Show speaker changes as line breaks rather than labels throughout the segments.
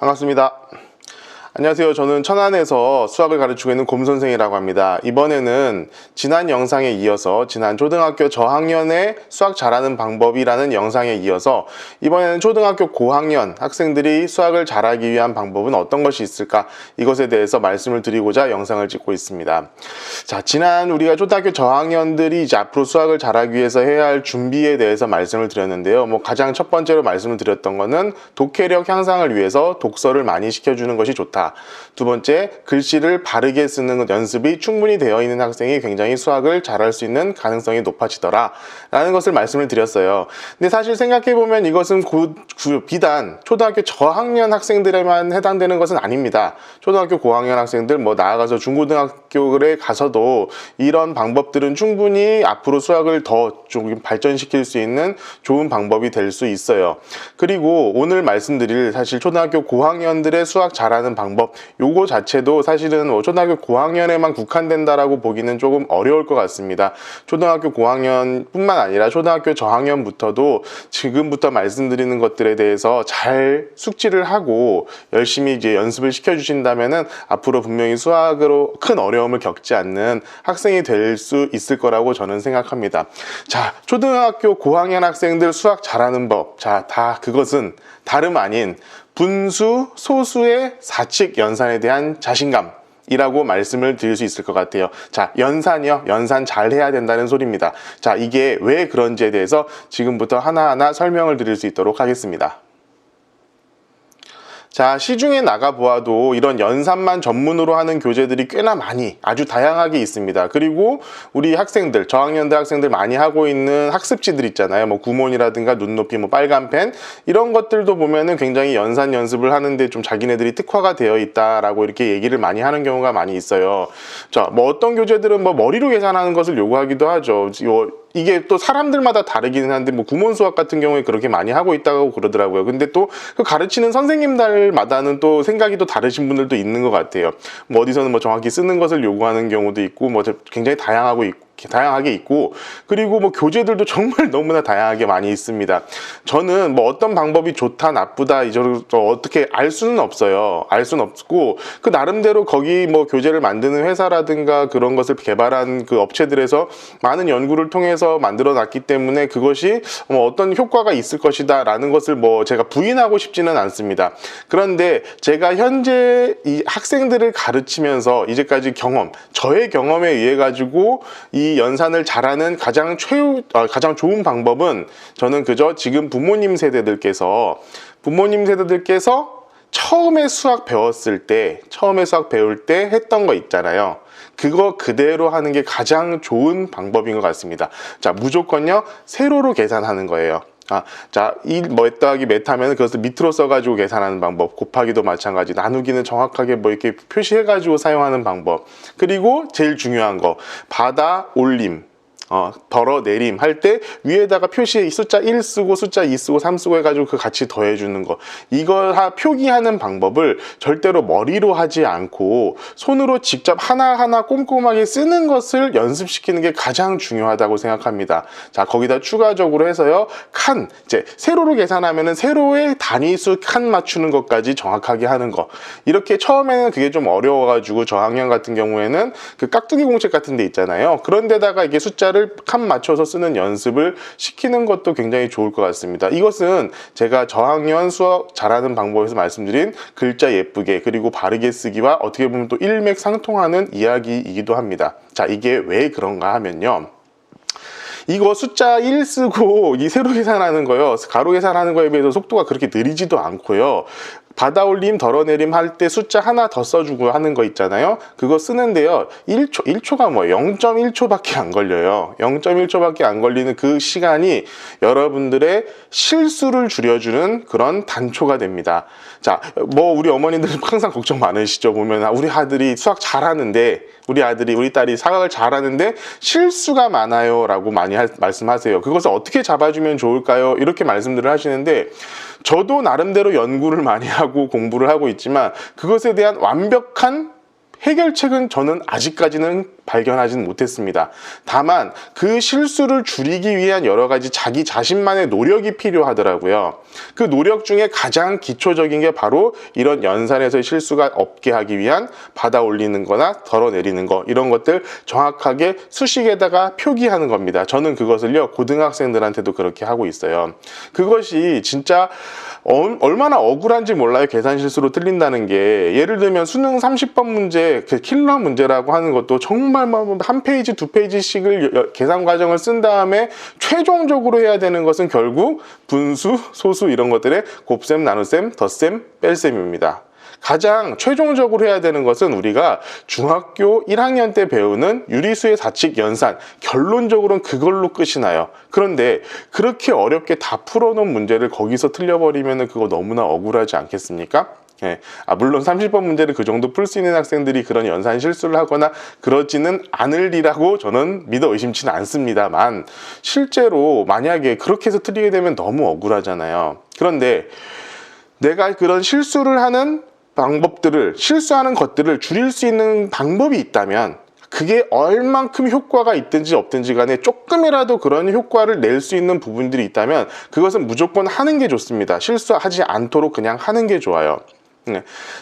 반갑습니다. 안녕하세요. 저는 천안에서 수학을 가르치고 있는 곰선생이라고 합니다. 이번에는 지난 영상에 이어서 지난 초등학교 저학년의 수학 잘하는 방법이라는 영상에 이어서 이번에는 초등학교 고학년 학생들이 수학을 잘하기 위한 방법은 어떤 것이 있을까, 이것에 대해서 말씀을 드리고자 영상을 찍고 있습니다. 자, 지난 우리가 초등학교 저학년들이 이제 앞으로 수학을 잘하기 위해서 해야 할 준비에 대해서 말씀을 드렸는데요. 가장 첫 번째로 말씀을 드렸던 거는 독해력 향상을 위해서 독서를 많이 시켜주는 것이 좋다. 두 번째, 글씨를 바르게 쓰는 연습이 충분히 되어 있는 학생이 굉장히 수학을 잘할 수 있는 가능성이 높아지더라 라는 것을 말씀을 드렸어요. 근데 사실 생각해보면 이것은 비단 초등학교 저학년 학생들에만 해당되는 것은 아닙니다. 초등학교 고학년 학생들, 나아가서 중고등학교에 가서도 이런 방법들은 충분히 앞으로 수학을 더 좀 발전시킬 수 있는 좋은 방법이 될 수 있어요. 그리고 오늘 말씀드릴 사실 초등학교 고학년들의 수학 잘하는 방법, 요거 자체도 사실은 초등학교 고학년에만 국한된다라고 보기는 조금 어려울 것 같습니다. 초등학교 고학년 뿐만 아니라 초등학교 저학년부터도 지금부터 말씀드리는 것들에 대해서 잘 숙지를 하고 열심히 이제 연습을 시켜주신다면은 앞으로 분명히 수학으로 큰 어려움을 겪지 않는 학생이 될 수 있을 거라고 저는 생각합니다. 자, 초등학교 고학년 학생들 수학 잘하는 법. 자, 그것은 다름 아닌 분수, 소수의 사칙 연산에 대한 자신감 이라고 말씀을 드릴 수 있을 것 같아요. 자, 연산이요. 연산 잘 해야 된다는 소리입니다. 자, 이게 왜 그런지에 대해서 지금부터 하나하나 설명을 드릴 수 있도록 하겠습니다. 자, 시중에 나가보아도 이런 연산만 전문으로 하는 교재들이 꽤나 많이, 아주 다양하게 있습니다. 그리고 우리 학생들, 저학년들 학생들 많이 하고 있는 학습지들 있잖아요. 구몬이라든가 눈높이, 빨간펜, 이런 것들도 보면은 굉장히 연산 연습을 하는데 좀 자기네들이 특화가 되어 있다라고 이렇게 얘기를 많이 하는 경우가 많이 있어요. 자, 어떤 교재들은 머리로 계산하는 것을 요구하기도 하죠. 이게 또 사람들마다 다르기는 한데 구몬 수학 같은 경우에 그렇게 많이 하고 있다고 그러더라고요. 근데 또 그 가르치는 선생님들마다는 또 생각이 또 다르신 분들도 있는 것 같아요. 어디서는 정확히 쓰는 것을 요구하는 경우도 있고 굉장히 다양하게 있고, 그리고 교재들도 정말 너무나 다양하게 많이 있습니다. 저는 어떤 방법이 좋다 나쁘다 어떻게 알 수는 없어요. 알 수는 없고, 그 나름대로 거기 교재를 만드는 회사라든가 그런 것을 개발한 그 업체들에서 많은 연구를 통해서 만들어 놨기 때문에 그것이 어떤 효과가 있을 것이다 라는 것을 제가 부인하고 싶지는 않습니다. 그런데 제가 현재 이 학생들을 가르치면서 이제까지 저의 경험에 의해 가지고 이 연산을 잘하는 가장 좋은 방법은, 저는 그저 지금 부모님 세대들께서 처음에 수학 배울 때 했던 거 있잖아요. 그거 그대로 하는 게 가장 좋은 방법인 것 같습니다. 자, 무조건요, 세로로 계산하는 거예요. 자, 몇 더하기 몇 하면 그것을 밑으로 써가지고 계산하는 방법, 곱하기도 마찬가지, 나누기는 정확하게 이렇게 표시해가지고 사용하는 방법, 그리고 제일 중요한 거, 받아 올림, 덜어 내림 할 때 위에다가 표시에 숫자 1 쓰고 숫자 2 쓰고 3 쓰고 해가지고 그 같이 더해주는 거, 이걸 표기하는 방법을 절대로 머리로 하지 않고 손으로 직접 하나하나 꼼꼼하게 쓰는 것을 연습시키는 게 가장 중요하다고 생각합니다. 자, 거기다 추가적으로 해서요, 이제 세로로 계산하면은 세로의 단위수 칸 맞추는 것까지 정확하게 하는 거, 이렇게 처음에는 그게 좀 어려워가지고 저학년 같은 경우에는 그 깍두기 공책 같은 데 있잖아요. 그런 데다가 이게 숫자를 칸 맞춰서 쓰는 연습을 시키는 것도 굉장히 좋을 것 같습니다. 이것은 제가 저학년 수학 잘하는 방법에서 말씀드린 글자 예쁘게 그리고 바르게 쓰기와 어떻게 보면 또 일맥상통하는 이야기이기도 합니다. 자, 이게 왜 그런가 하면요, 이거 숫자 1 쓰고 이 세로 계산하는 거요, 가로 계산하는 거에 비해서 속도가 그렇게 느리지도 않고요. 받아올림, 덜어내림 할 때 숫자 하나 더 써주고 하는 거 있잖아요. 그거 쓰는데요, 1초가 0.1초밖에 안 걸려요. 0.1초밖에 안 걸리는 그 시간이 여러분들의 실수를 줄여주는 그런 단초가 됩니다. 자, 우리 어머니들은 항상 걱정 많으시죠. 보면 우리 아들이 수학 잘하는데, 우리 딸이 사각을 잘하는데 실수가 많아요 라고 많이 말씀하세요. 그것을 어떻게 잡아주면 좋을까요? 이렇게 말씀들을 하시는데, 저도 나름대로 연구를 많이 하고 공부를 하고 있지만 그것에 대한 완벽한 해결책은 저는 아직까지는 발견하지는 못했습니다. 다만 그 실수를 줄이기 위한 여러 가지 자기 자신만의 노력이 필요하더라고요. 그 노력 중에 가장 기초적인 게 바로 이런 연산에서의 실수가 없게 하기 위한 받아 올리는 거나 덜어내리는 거, 이런 것들 정확하게 수식에다가 표기하는 겁니다. 저는 그것을요, 고등학생들한테도 그렇게 하고 있어요. 그것이 진짜 얼마나 억울한지 몰라요. 계산 실수로 틀린다는 게. 예를 들면 수능 30번 문제, 그 킬러 문제라고 하는 것도 정말 한 페이지, 두 페이지씩을 계산 과정을 쓴 다음에 최종적으로 해야 되는 것은 결국 분수, 소수 이런 것들의 곱셈, 나눗셈, 덧셈, 뺄셈입니다. 가장 최종적으로 해야 되는 것은 우리가 중학교 1학년 때 배우는 유리수의 사칙 연산, 결론적으로는 그걸로 끝이 나요. 그런데 그렇게 어렵게 다 풀어놓은 문제를 거기서 틀려버리면 그거 너무나 억울하지 않겠습니까? 예. 물론 30번 문제를 그 정도 풀 수 있는 학생들이 그런 연산 실수를 하거나 그러지는 않으리라고 저는 믿어 의심치는 않습니다만, 실제로 만약에 그렇게 해서 틀리게 되면 너무 억울하잖아요. 그런데 내가 그런 실수를 하는 방법들을, 실수하는 것들을 줄일 수 있는 방법이 있다면, 그게 얼만큼 효과가 있든지 없든지 간에 조금이라도 그런 효과를 낼 수 있는 부분들이 있다면 그것은 무조건 하는 게 좋습니다. 실수하지 않도록 그냥 하는 게 좋아요.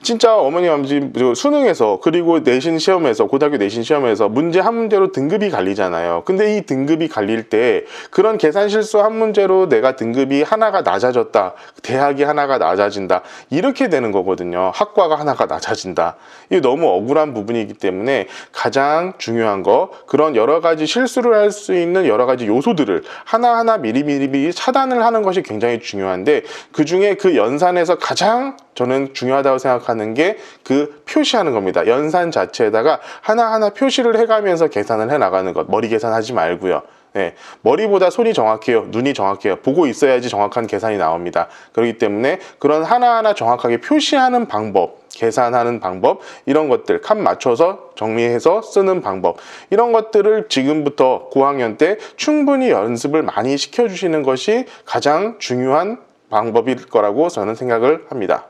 진짜 어머니 아버지 수능에서, 그리고 내신 시험에서, 고등학교 내신 시험에서 문제 한 문제로 등급이 갈리잖아요. 근데 이 등급이 갈릴 때 그런 계산 실수 한 문제로 내가 등급이 하나가 낮아졌다, 대학이 하나가 낮아진다, 이렇게 되는 거거든요. 학과가 하나가 낮아진다. 이게 너무 억울한 부분이기 때문에 가장 중요한 거, 그런 여러 가지 실수를 할 수 있는 여러 가지 요소들을 하나하나 미리 차단을 하는 것이 굉장히 중요한데, 그 중에 그 연산에서 가장 저는 중요하다고 생각하는 게 그 표시하는 겁니다. 연산 자체에다가 하나하나 표시를 해가면서 계산을 해나가는 것. 머리 계산하지 말고요. 네, 머리보다 손이 정확해요. 눈이 정확해요. 보고 있어야지 정확한 계산이 나옵니다. 그렇기 때문에 그런 하나하나 정확하게 표시하는 방법, 계산하는 방법, 이런 것들 칸 맞춰서 정리해서 쓰는 방법, 이런 것들을 지금부터 고학년 때 충분히 연습을 많이 시켜주시는 것이 가장 중요한 방법일 거라고 저는 생각을 합니다.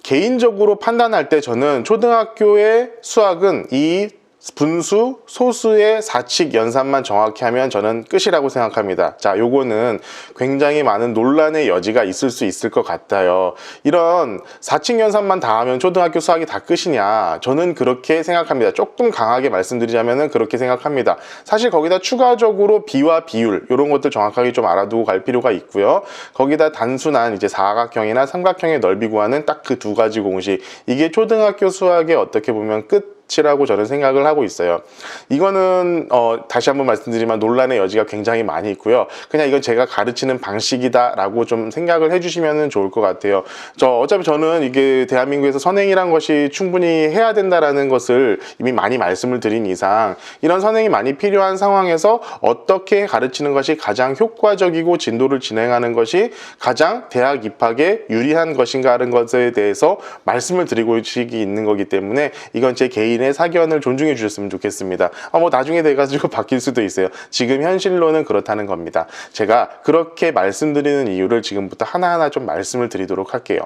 개인적으로 판단할 때 저는 초등학교의 수학은 이 분수, 소수의 사칙 연산만 정확히 하면 저는 끝이라고 생각합니다. 자, 요거는 굉장히 많은 논란의 여지가 있을 수 있을 것 같아요. 이런 사칙 연산만 다 하면 초등학교 수학이 다 끝이냐? 저는 그렇게 생각합니다. 조금 강하게 말씀드리자면 그렇게 생각합니다. 사실 거기다 추가적으로 비와 비율, 이런 것들 정확하게 좀 알아두고 갈 필요가 있고요. 거기다 단순한 이제 사각형이나 삼각형의 넓이 구하는 딱 그 두 가지 공식, 이게 초등학교 수학의 어떻게 보면 끝이라고 저는 생각을 하고 있어요. 이거는 다시 한번 말씀드리지만 논란의 여지가 굉장히 많이 있고요. 그냥 이건 제가 가르치는 방식이다 라고 좀 생각을 해주시면 좋을 것 같아요. 어차피 저는 이게 대한민국에서 선행이란 것이 충분히 해야 된다라는 것을 이미 많이 말씀을 드린 이상, 이런 선행이 많이 필요한 상황에서 어떻게 가르치는 것이 가장 효과적이고 진도를 진행하는 것이 가장 대학 입학에 유리한 것인가 하는 것에 대해서 말씀을 드리고 있는 거기 때문에 이건 제 개인의 사견을 존중해 주셨으면 좋겠습니다. 나중에 돼가지고 바뀔 수도 있어요. 지금 현실로는 그렇다는 겁니다. 제가 그렇게 말씀드리는 이유를 지금부터 하나하나 좀 말씀을 드리도록 할게요.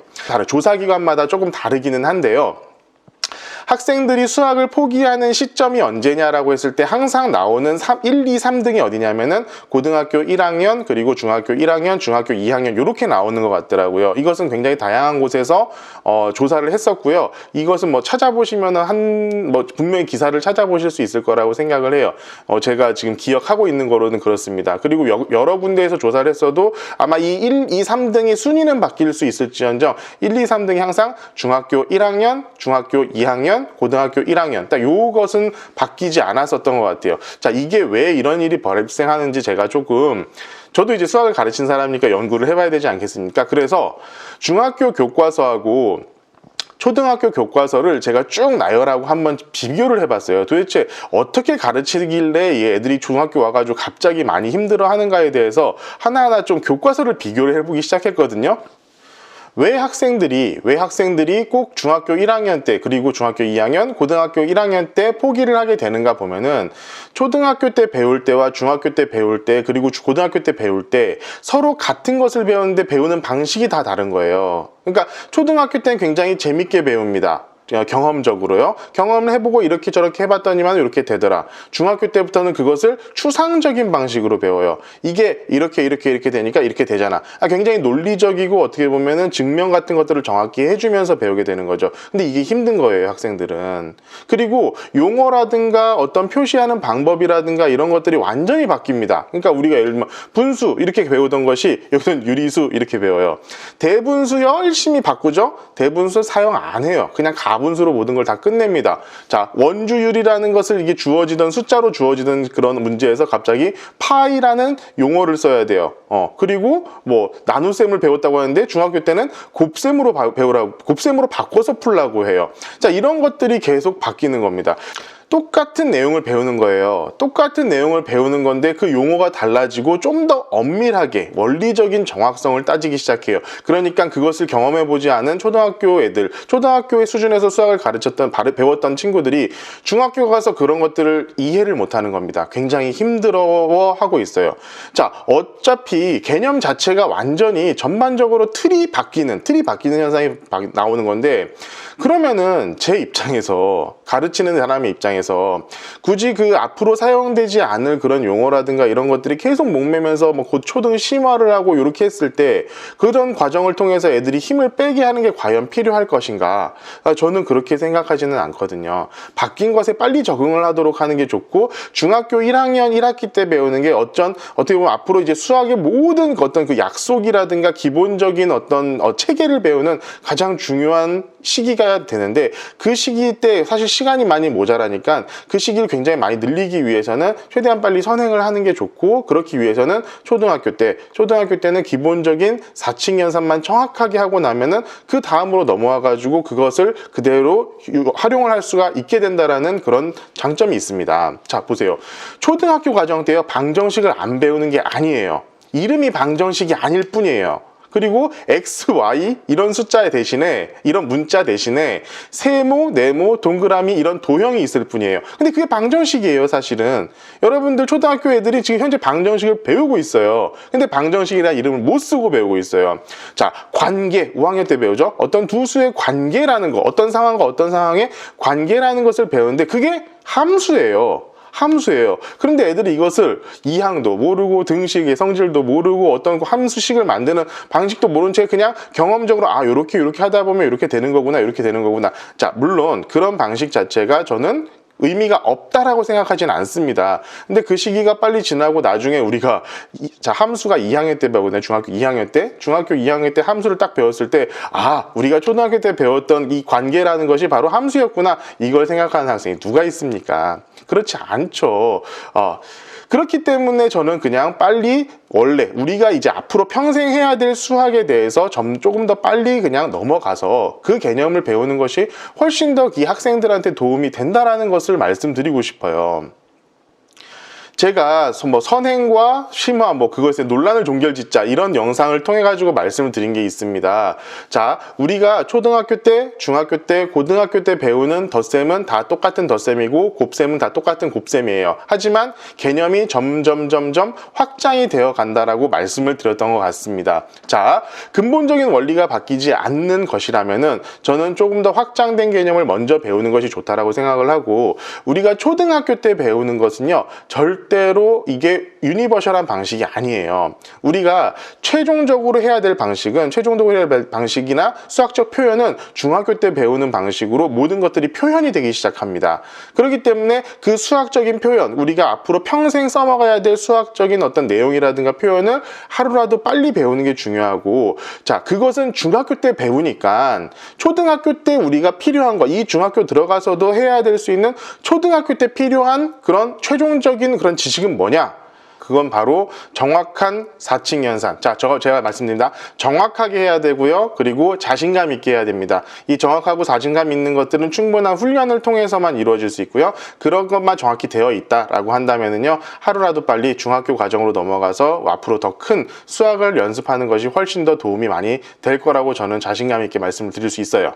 조사기관마다 조금 다르기는 한데요. 학생들이 수학을 포기하는 시점이 언제냐라고 했을 때 항상 나오는 1, 2, 3등이 어디냐면은 고등학교 1학년, 그리고 중학교 1학년, 중학교 2학년 이렇게 나오는 것 같더라고요. 이것은 굉장히 다양한 곳에서 조사를 했었고요. 이것은 찾아보시면은 분명히 기사를 찾아보실 수 있을 거라고 생각을 해요. 제가 지금 기억하고 있는 거로는 그렇습니다. 그리고 여러 군데에서 조사를 했어도 아마 이 1, 2, 3등의 순위는 바뀔 수 있을지언정 1, 2, 3등이 항상 중학교 1학년, 중학교 2학년, 고등학교 1학년, 딱 요것은 바뀌지 않았었던 것 같아요. 자, 이게 왜 이런 일이 발생하는지 제가 저도 이제 수학을 가르친 사람이니까 연구를 해봐야 되지 않겠습니까? 그래서 중학교 교과서하고 초등학교 교과서를 제가 쭉 나열하고 한번 비교를 해봤어요. 도대체 어떻게 가르치길래 이 애들이 중학교 와가지고 갑자기 많이 힘들어 하는가에 대해서 하나하나 좀 교과서를 비교를 해보기 시작했거든요. 왜 학생들이 꼭 중학교 1학년 때, 그리고 중학교 2학년, 고등학교 1학년 때 포기를 하게 되는가 보면은 초등학교 때 배울 때와 중학교 때 배울 때, 그리고 고등학교 때 배울 때 서로 같은 것을 배우는데 배우는 방식이 다 다른 거예요. 그러니까 초등학교 때는 굉장히 재밌게 배웁니다. 경험적으로요. 경험을 해보고 이렇게 저렇게 해봤더니만 이렇게 되더라. 중학교 때부터는 그것을 추상적인 방식으로 배워요. 이게 이렇게 되니까 이렇게 되잖아. 굉장히 논리적이고 어떻게 보면은 증명 같은 것들을 정확히 해주면서 배우게 되는 거죠. 근데 이게 힘든 거예요, 학생들은. 그리고 용어라든가 어떤 표시하는 방법이라든가 이런 것들이 완전히 바뀝니다. 그러니까 우리가 예를 들면 분수 이렇게 배우던 것이 여기서는 유리수 이렇게 배워요. 대분수 열심히 바꾸죠? 대분수 사용 안 해요. 그냥 가분수로 모든 걸 다 끝냅니다. 자, 원주율이라는 것을 이게 주어지던 숫자로 주어지던 그런 문제에서 갑자기 파이라는 용어를 써야 돼요. 그리고 뭐 나눗셈을 배웠다고 하는데 중학교 때는 곱셈으로 곱셈으로 바꿔서 풀라고 해요. 자, 이런 것들이 계속 바뀌는 겁니다. 똑같은 내용을 배우는 거예요. 똑같은 내용을 배우는 건데 그 용어가 달라지고 좀 더 엄밀하게 원리적인 정확성을 따지기 시작해요. 그러니까 그것을 경험해보지 않은 초등학교 애들, 초등학교의 수준에서 수학을 배웠던 친구들이 중학교 가서 그런 것들을 이해를 못하는 겁니다. 굉장히 힘들어하고 있어요. 자, 어차피 개념 자체가 완전히 전반적으로 틀이 바뀌는 현상이 나오는 건데, 그러면은 제 입장에서, 가르치는 사람의 입장에서 굳이 그 앞으로 사용되지 않을 그런 용어라든가 이런 것들이 계속 목매면서 뭐 곧 초등 심화를 하고 이렇게 했을 때 그런 과정을 통해서 애들이 힘을 빼게 하는 게 과연 필요할 것인가? 저는 그렇게 생각하지는 않거든요. 바뀐 것에 빨리 적응을 하도록 하는 게 좋고, 중학교 1학년 1학기 때 배우는 게 어떻게 보면 앞으로 이제 수학의 모든 어떤 그 약속이라든가 기본적인 어떤 체계를 배우는 가장 중요한 시기가 되는데, 그 시기 때 사실 시간이 많이 모자라니까 그 시기를 굉장히 많이 늘리기 위해서는 최대한 빨리 선행을 하는 게 좋고, 그렇기 위해서는 초등학교 때는 기본적인 4층 연산만 정확하게 하고 나면은 그 다음으로 넘어와 가지고 그것을 그대로 활용을 할 수가 있게 된다라는 그런 장점이 있습니다. 자, 보세요. 초등학교 과정 때요, 방정식을 안 배우는 게 아니에요. 이름이 방정식이 아닐 뿐이에요. 그리고 X, Y 이런 숫자 대신에, 이런 문자 대신에 세모, 네모, 동그라미 이런 도형이 있을 뿐이에요. 근데 그게 방정식이에요, 사실은. 여러분들 초등학교 애들이 지금 현재 방정식을 배우고 있어요. 근데 방정식이라는 이름을 못 쓰고 배우고 있어요. 자, 관계, 5학년 때 배우죠? 어떤 두 수의 관계라는 거, 어떤 상황과 어떤 상황의 관계라는 것을 배우는데 그게 함수예요. 그런데 애들이 이것을 이항도 모르고 등식의 성질도 모르고 어떤 함수식을 만드는 방식도 모른 채 그냥 경험적으로 요렇게 하다 보면 이렇게 되는 거구나. 자, 물론 그런 방식 자체가 저는 의미가 없다라고 생각하지는 않습니다. 근데 그 시기가 빨리 지나고 나중에 우리가 함수가 2학년 때 배우거든요. 중학교 2학년 때 함수를 딱 배웠을 때 우리가 초등학교 때 배웠던 이 관계라는 것이 바로 함수였구나, 이걸 생각하는 학생이 누가 있습니까? 그렇지 않죠. 그렇기 때문에 저는 그냥 빨리 원래 우리가 이제 앞으로 평생 해야 될 수학에 대해서 조금 더 빨리 그냥 넘어가서 그 개념을 배우는 것이 훨씬 더 이 학생들한테 도움이 된다라는 것을 말씀드리고 싶어요. 제가 뭐 선행과 심화, 그것에 논란을 종결짓자 이런 영상을 통해 가지고 말씀을 드린 게 있습니다. 자, 우리가 초등학교 때, 중학교 때, 고등학교 때 배우는 덧셈은 다 똑같은 덧셈이고 곱셈은 다 똑같은 곱셈이에요. 하지만 개념이 점점 확장이 되어 간다라고 말씀을 드렸던 것 같습니다. 자, 근본적인 원리가 바뀌지 않는 것이라면은 저는 조금 더 확장된 개념을 먼저 배우는 것이 좋다라고 생각을 하고, 우리가 초등학교 때 배우는 것은요, 절대로 이게 유니버셜한 방식이 아니에요. 우리가 최종적으로 해야 될 방식이나 수학적 표현은 중학교 때 배우는 방식으로 모든 것들이 표현이 되기 시작합니다. 그렇기 때문에 그 수학적인 표현, 우리가 앞으로 평생 써먹어야 될 수학적인 어떤 내용이라든가 표현을 하루라도 빨리 배우는 게 중요하고, 자, 그것은 중학교 때 배우니까 초등학교 때 우리가 필요한 거, 이 중학교 들어가서도 해야 될 수 있는 초등학교 때 필요한 그런 최종적인 그런 지식은 뭐냐? 그건 바로 정확한 4층 연산. 자, 제가 말씀드립니다. 정확하게 해야 되고요. 그리고 자신감 있게 해야 됩니다. 이 정확하고 자신감 있는 것들은 충분한 훈련을 통해서만 이루어질 수 있고요. 그런 것만 정확히 되어 있다라고 한다면은요, 하루라도 빨리 중학교 과정으로 넘어가서 앞으로 더 큰 수학을 연습하는 것이 훨씬 더 도움이 많이 될 거라고 저는 자신감 있게 말씀을 드릴 수 있어요.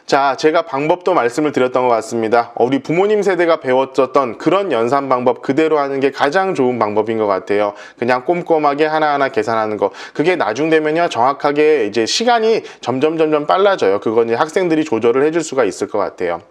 자, 제가 방법도 말씀을 드렸던 것 같습니다. 우리 부모님 세대가 배웠었던 그런 연산 방법 그대로 하는 게 가장 좋은 방법인 것 같아요. 그냥 꼼꼼하게 하나하나 계산하는 거. 그게 나중 되면요, 정확하게 이제 시간이 점점 빨라져요. 그건 이제 학생들이 조절을 해줄 수가 있을 것 같아요.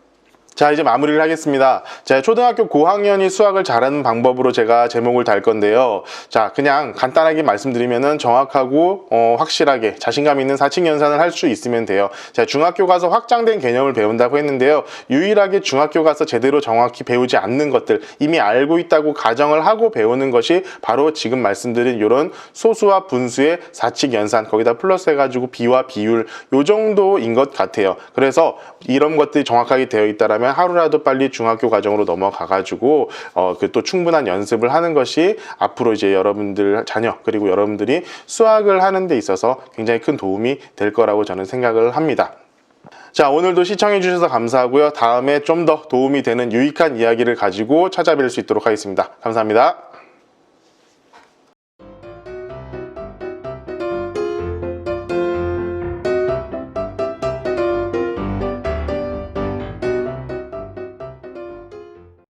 자, 이제 마무리를 하겠습니다. 자, 초등학교 고학년이 수학을 잘하는 방법으로 제가 제목을 달 건데요. 자, 그냥 간단하게 말씀드리면은 정확하고 확실하게 자신감 있는 사칙 연산을 할 수 있으면 돼요. 자, 중학교 가서 확장된 개념을 배운다고 했는데요. 유일하게 중학교 가서 제대로 정확히 배우지 않는 것들, 이미 알고 있다고 가정을 하고 배우는 것이 바로 지금 말씀드린 이런 소수와 분수의 사칙 연산, 거기다 플러스 해가지고 비와 비율, 요 정도인 것 같아요. 그래서 이런 것들이 정확하게 되어 있다라면 하루라도 빨리 중학교 과정으로 넘어가가지고 그 또 충분한 연습을 하는 것이 앞으로 이제 여러분들 자녀 그리고 여러분들이 수학을 하는 데 있어서 굉장히 큰 도움이 될 거라고 저는 생각을 합니다. 자, 오늘도 시청해 주셔서 감사하고요. 다음에 좀 더 도움이 되는 유익한 이야기를 가지고 찾아뵐 수 있도록 하겠습니다. 감사합니다.